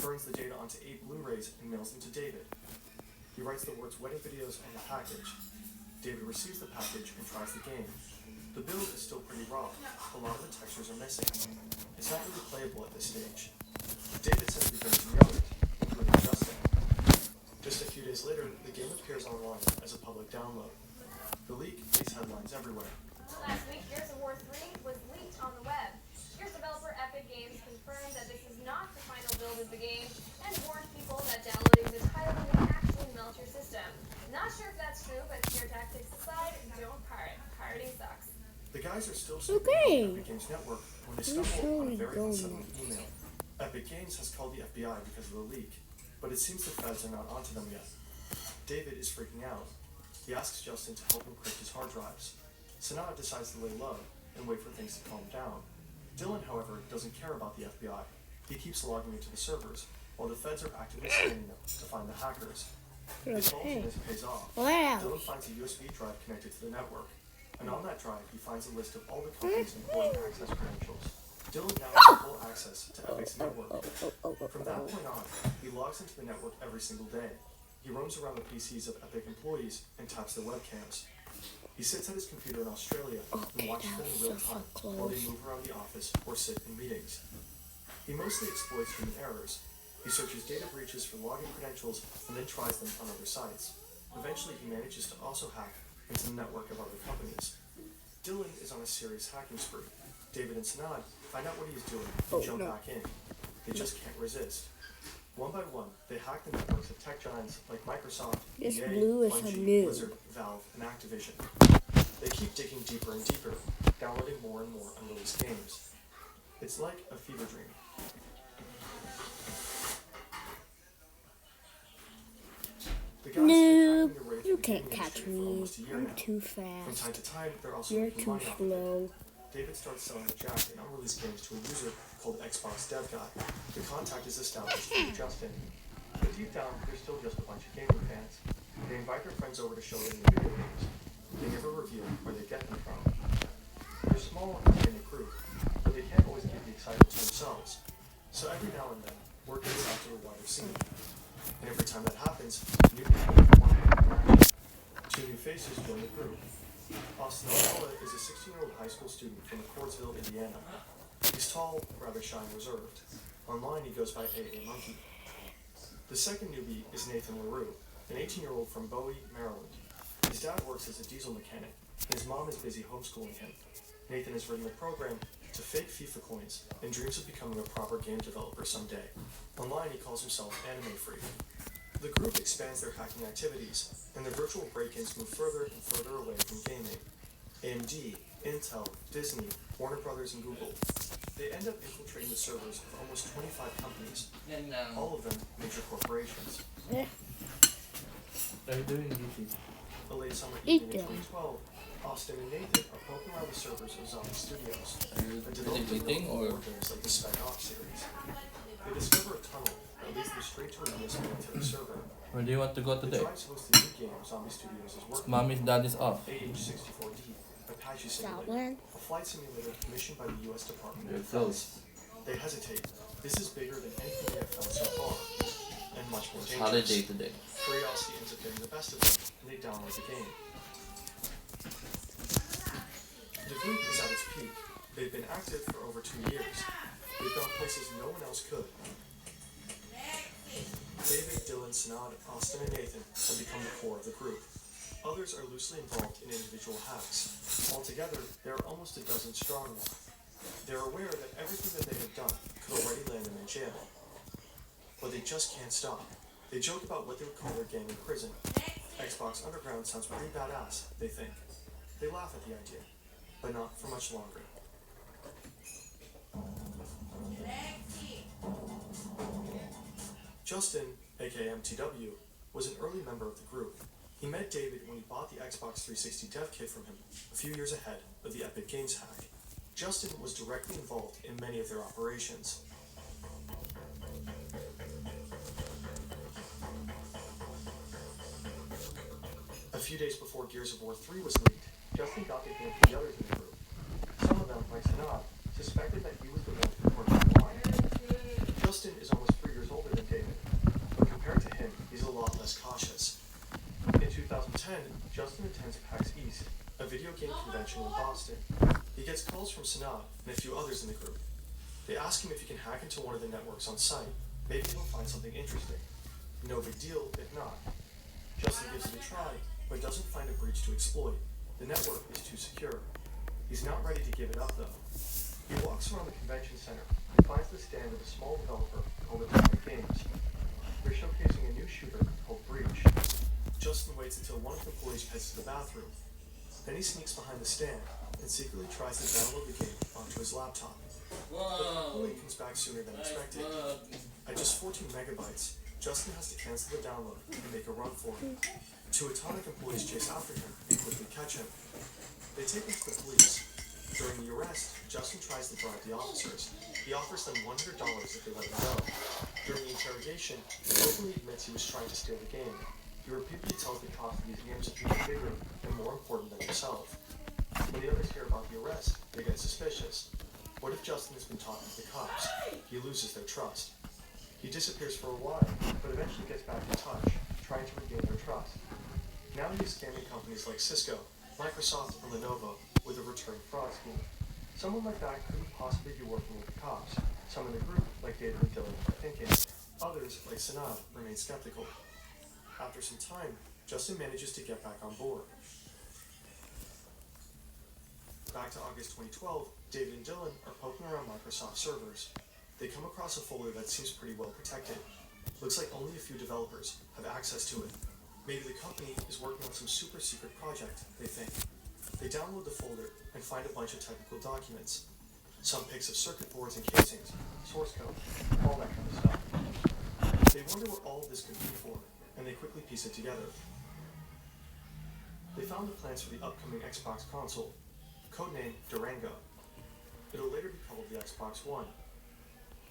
burns the data onto 8 Blu-rays and mails them to David. He writes the words wedding videos on the package. David receives the package and tries the game. The build is still pretty raw. A lot of the textures are missing. It's not really playable at this stage. David simply begins to yell it, including Justin. Just a few days later, the game appears online as a public download. The leak makes headlines everywhere. Last week, Gears of War 3 was leaked on the web. Gears developer Epic Games confirmed that this is not the final build of the game and warned people that downloading the title may actually melt your system. Not sure if that's true, but sheer tactics aside, don't pirate. Pirating sucks. The guys are still sleeping on Epic Games Network when they stumble on a very unsettling email. Epic Games has called the FBI because of the leak, but it seems the feds are not onto them yet. David is freaking out. He asks Justin to help him crypt his hard drives. Sanaa decides to lay low and wait for things to calm down. Dylan, however, doesn't care about the FBI. He keeps logging into the servers, while the feds are actively scanning them to find the hackers. His boldness pays off. Dylan finds a USB drive connected to the network, and on that drive he finds a list of all the company's important access credentials. Dylan now has full access to Epic's network. From that point on, he logs into the network every single day. He roams around the PCs of Epic employees and taps their webcams. He sits at his computer in Australia and watches them in real time while they move around the office or sit in meetings. He mostly exploits human errors. He searches data breaches for login credentials and then tries them on other sites. Eventually, he manages to also hack into the network of other companies. Dylan is on a serious hacking spree. David and Sanaa find out what he is doing and jump back in. They just can't resist. One by one, they hack the networks of tech giants like Microsoft, This EA, blue is Bungie, new. Blizzard, Valve, and Activision. They keep digging deeper and deeper, downloading more and more unreleased games. It's like a fever dream. The guys have No, been hacking their way you through the can't gaming catch industry for me. almost a year I'm now. too From fast. time to time, they're also You're making too money off of it. slow. David starts selling the jack and unreleased games to a user called Xbox Dev Guy. The contact is established through Justin. But deep down, they're still just a bunch of gaming fans. They invite their friends over to show them the video games. They never reveal where they get them from. They're small and in a group, but they can't always keep the excitement to themselves. So every now and then, word gets out to the wider scene. And every time that happens, new people want to interact. 2 new faces join the group. Austin Alcala is a 16-year-old high school student from Cordsville, Indiana. He's tall, rather shy and reserved. Online, he goes by AA Monkey. The second newbie is Nathan LaRue, an 18-year-old from Bowie, Maryland. His dad works as a diesel mechanic, and his mom is busy homeschooling him. Nathan has written a program to fake FIFA coins and dreams of becoming a proper game developer someday. Online, he calls himself Anime Freak. The group expands their hacking activities, and the virtual break-ins move further and further away from gaming. AMD, Intel, Disney, Warner Brothers, and Google. They end up infiltrating the servers of almost 25 companies, all of them major corporations. Eh, They're doing YouTube. A late summer Eat evening in them. 2012, Austin and Nathan are poking around the servers of Zombie Studios, Are you a developer eating of or? war games like the Spec Ops series. They discover a tunnel that leads them straight to a US military server. Where do you want to go The today? drive to host the new game Zombie Studios is working. Mommy's dad is off. AH-64D, Apache Simulator, Salad. a flight simulator commissioned by the U.S. Department They're of Defense. close. They hesitate. This is bigger than anything they have found so far, and much more It's dangerous. holiday today. Curiosity ends up getting the best of them, and they download the game. The group is at its peak. They've been active for over 2 years. They've gone places no one else could. David, Dylan, Sanaa, Austin, and Nathan have become the core of the group. Others are loosely involved in individual hacks. Altogether, there are almost a dozen strong now. They're aware that everything that they have done could already land them in jail. But they just can't stop. They joke about what they would call their gang in prison. Xbox Underground sounds pretty badass, they think. They laugh at the idea, but not for much longer. Justin, aka MTW, was an early member of the group. He met David when he bought the Xbox 360 dev kit from him a few years ahead of the Epic Games hack. Justin was directly involved in many of their operations. A few days before Gears of War 3 was leaked, Justin got to hear from the others in the group. Some of them, like Sanaa, suspected that he was the one who worked online. Justin is almost 3 years older than 10, Justin attends PAX East, a video game convention in Boston. He gets calls from Sanad and a few others in the group. They ask him if he can hack into one of the networks on site. Maybe he'll find something interesting. No big deal if not. Justin gives it a try, but doesn't find a breach to exploit. The network is too secure. He's not ready to give it up though. He walks around the convention center and finds the stand of a small developer called Atomic Games. They're showcasing a new shooter called Breach. Justin waits until one of the employees heads to the bathroom. Then he sneaks behind the stand and secretly tries to download the game onto his laptop. But the employee comes back sooner than expected. At just 14 megabytes, Justin has to cancel the download and make a run for it. Two Atomic employees chase after him and quickly catch him. They take him to the police. During the arrest, Justin tries to bribe the officers. He offers them $100 if they let him go. During the interrogation, he openly admits he was trying to steal the game. He repeatedly tells the cops that these games are even bigger and more important than himself. When the others hear about the arrest, they get suspicious. What if Justin has been talking to the cops? He loses their trust. He disappears for a while, but eventually gets back in touch, trying to regain their trust. Now he's scamming companies like Cisco, Microsoft, and Lenovo with a return fraud scheme. Someone like that couldn't possibly be working with the cops. Some in the group, like David and Dylan, are thinking. Others, like Sanad, remain skeptical. After some time, Justin manages to get back on board. Back to August 2012, David and Dylan are poking around Microsoft servers. They come across a folder that seems pretty well protected. Looks like only a few developers have access to it. Maybe the company is working on some super secret project, they think. They download the folder and find a bunch of technical documents. Some pics of circuit boards and casings, source code, all that kind of stuff. They wonder what all of this could be for, and they quickly piece it together. They found the plans for the upcoming Xbox console, codenamed Durango. It'll later be called the Xbox One.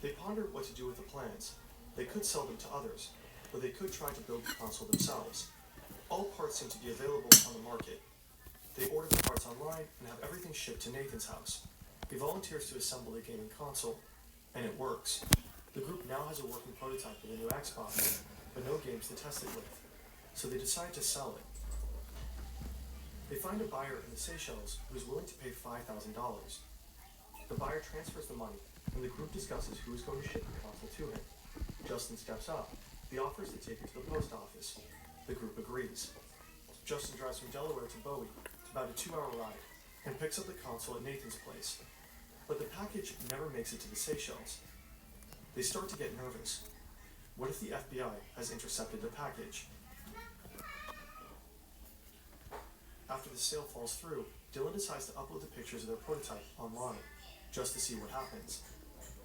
They ponder what to do with the plans. They could sell them to others, or they could try to build the console themselves. All parts seem to be available on the market. They order the parts online and have everything shipped to Nathan's house. He volunteers to assemble the gaming console, and it works. The group now has a working prototype of the new Xbox, but no games to test it with, so they decide to sell it. They find a buyer in the Seychelles who is willing to pay $5,000. The buyer transfers the money, and the group discusses who is going to ship the console to him. Justin steps up. He offers to take it to the post office. The group agrees. Justin drives from Delaware to Bowie, about a 2-hour ride, and picks up the console at Nathan's place. But the package never makes it to the Seychelles. They start to get nervous. What if the FBI has intercepted the package? After the sale falls through, Dylan decides to upload the pictures of their prototype online, just to see what happens.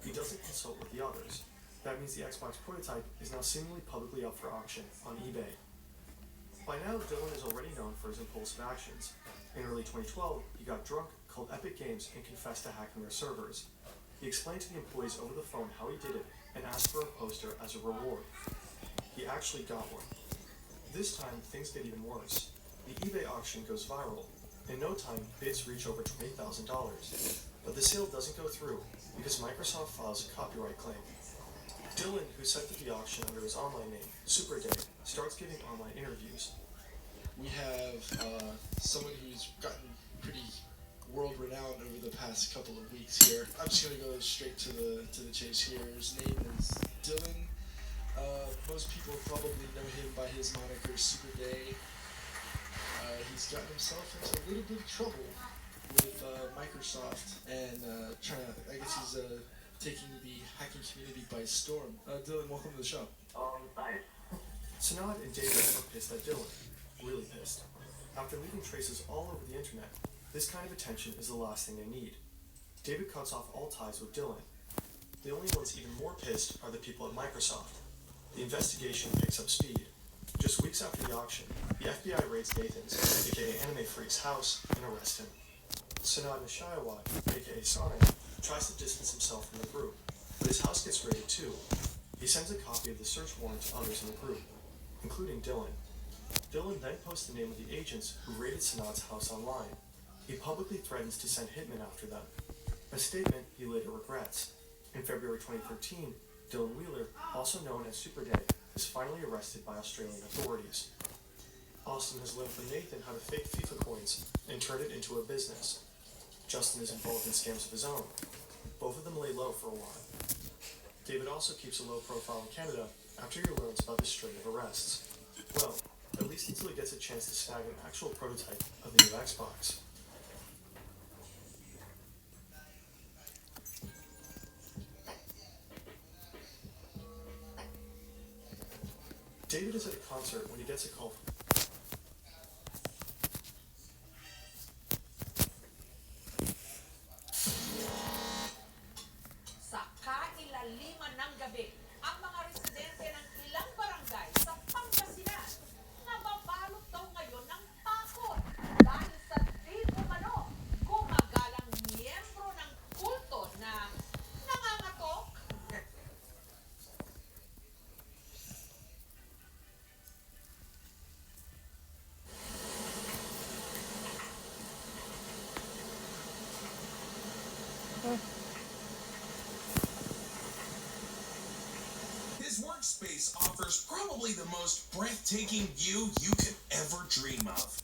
He doesn't consult with the others. That means the Xbox prototype is now seemingly publicly up for auction on eBay. By now, Dylan is already known for his impulsive actions. In early 2012, he got drunk, called Epic Games, and confessed to hacking their servers. He explained to the employees over the phone how he did it and asked for a poster as a reward. He actually got one. This time, things get even worse. The eBay auction goes viral. In no time, bids reach over $20,000. But the sale doesn't go through because Microsoft files a copyright claim. Dylan, who set the auction under his online name, SuperDay, starts giving online interviews. We have someone who's gotten pretty world-renowned over the past couple of weeks here. I'm just going to go straight to the chase here. His name is Dylan. Most people probably know him by his moniker SuperDay. He's gotten himself into a little bit of trouble with Microsoft and I guess he's taking the hacking community by storm. Dylan, welcome to the show. Thanks. Sanad and David are pissed at Dylan. Really pissed. After leaving traces all over the internet, this kind of attention is the last thing they need. David cuts off all ties with Dylan. The only ones even more pissed are the people at Microsoft. The investigation picks up speed. Just weeks after the auction, the FBI raids Nathan's, aka Anime Freak's, house and arrests him. Sanad Nishayawat, aka Sonic, tries to distance himself from the group, but his house gets raided too. He sends a copy of the search warrant to others in the group, including Dylan. Dylan then posts the name of the agents who raided Sanad's house online. He publicly threatens to send hitmen after them, a statement he later regrets. In February 2013, Dylan Wheeler, also known as SuperDay, is finally arrested by Australian authorities. Austin has learned from Nathan how to fake FIFA coins and turn it into a business. Justin is involved in scams of his own. Both of them lay low for a while. David also keeps a low profile in Canada after he learns about this string of arrests. Well, at least until he gets a chance to snag an actual prototype of the new Xbox. David is at a concert when he gets a call. Sa kailaliman ng gabi, ang mga residente ng ilang barangay sa Pangasinan nababalot daw ngayon ng takot dahil sa di umano gumagalang miyembro ng kulto na nangangatok. His workspace offers probably the most breathtaking view you could ever dream of.